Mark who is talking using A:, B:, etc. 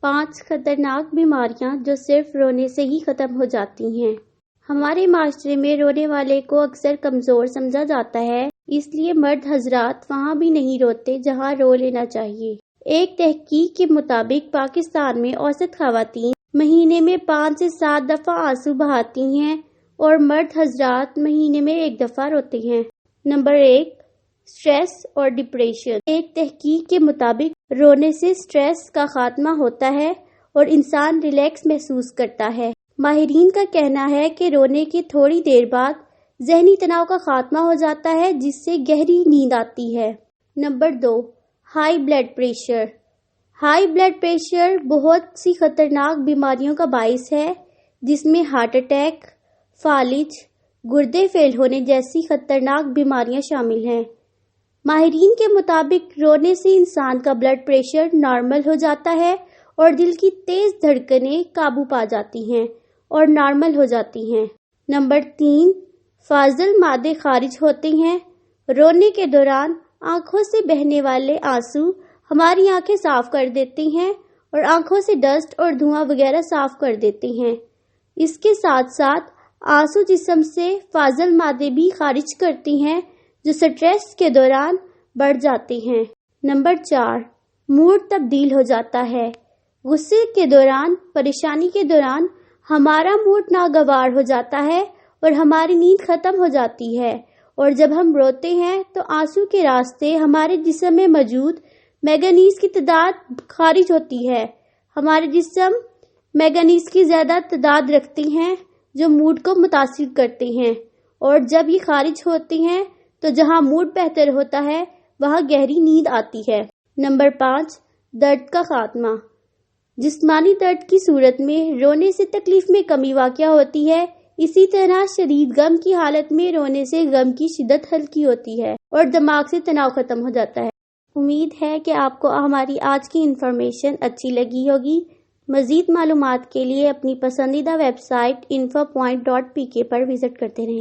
A: 5 خطرناک بیماریاں جو صرف رونے سے ہی ختم ہو جاتی ہیں۔ ہمارے معاشرے میں رونے والے کو اکثر کمزور سمجھا جاتا ہے، اس لیے مرد حضرات وہاں بھی نہیں روتے جہاں رو لینا چاہیے۔ ایک تحقیق کے مطابق پاکستان میں اوسط خواتین مہینے میں 5 سے 7 دفعہ آنسو بہاتی ہیں اور مرد حضرات مہینے میں 1 دفعہ روتے ہیں۔ نمبر 1، سٹریس اور ڈپریشن۔ ایک تحقیق کے مطابق رونے سے سٹریس کا خاتمہ ہوتا ہے اور انسان ریلیکس محسوس کرتا ہے۔ ماہرین کا کہنا ہے کہ رونے کے تھوڑی دیر بعد ذہنی تناؤ کا خاتمہ ہو جاتا ہے جس سے گہری نیند آتی ہے۔ Number 2، high blood pressure. High blood pressure بہت سی خطرناک بیماریوں کا باعث ہے، جس میں ہارٹ اٹیک، فالج، گردے فیل ہونے جیسی خطرناک بیماریاں شامل ہیں۔ ماہرین کے مطابق رونے سے انسان کا بلڈ پریشر نارمل ہو جاتا ہے اور دل کی تیز دھڑکنیں قابو پا جاتی ہیں اور نارمل ہو جاتی ہیں۔ نمبر 3، فاضل مادے خارج ہوتے ہیں۔ رونے کے دوران آنکھوں سے بہنے والے آنسو ہماری آنکھیں صاف کر دیتے ہیں اور آنکھوں سے ڈسٹ اور دھواں وغیرہ صاف کر دیتے ہیں۔ اس کے ساتھ ساتھ آنسو جسم سے فاضل مادے بھی خارج کرتی ہیں جو سٹریس کے دوران بڑھ جاتے ہیں۔ نمبر 4، موڈ تبدیل ہو جاتا ہے۔ غصے کے دوران، پریشانی کے دوران ہمارا موڈ ناگوار ہو جاتا ہے اور ہماری نیند ختم ہو جاتی ہے، اور جب ہم روتے ہیں تو آنسو کے راستے ہمارے جسم میں موجود مینگنیز کی تعداد خارج ہوتی ہے۔ ہمارے جسم مینگنیز کی زیادہ تعداد رکھتے ہیں جو موڈ کو متاثر کرتے ہیں، اور جب یہ خارج ہوتے ہیں تو جہاں موڈ بہتر ہوتا ہے وہاں گہری نیند آتی ہے۔ نمبر 5، درد کا خاتمہ۔ جسمانی درد کی صورت میں رونے سے تکلیف میں کمی واقع ہوتی ہے، اسی طرح شدید غم کی حالت میں رونے سے غم کی شدت ہلکی ہوتی ہے اور دماغ سے تناؤ ختم ہو جاتا ہے۔ امید ہے کہ آپ کو ہماری آج کی انفارمیشن اچھی لگی ہوگی۔ مزید معلومات کے لیے اپنی پسندیدہ ویب سائٹ info.point.pk پر وزٹ کرتے رہیں۔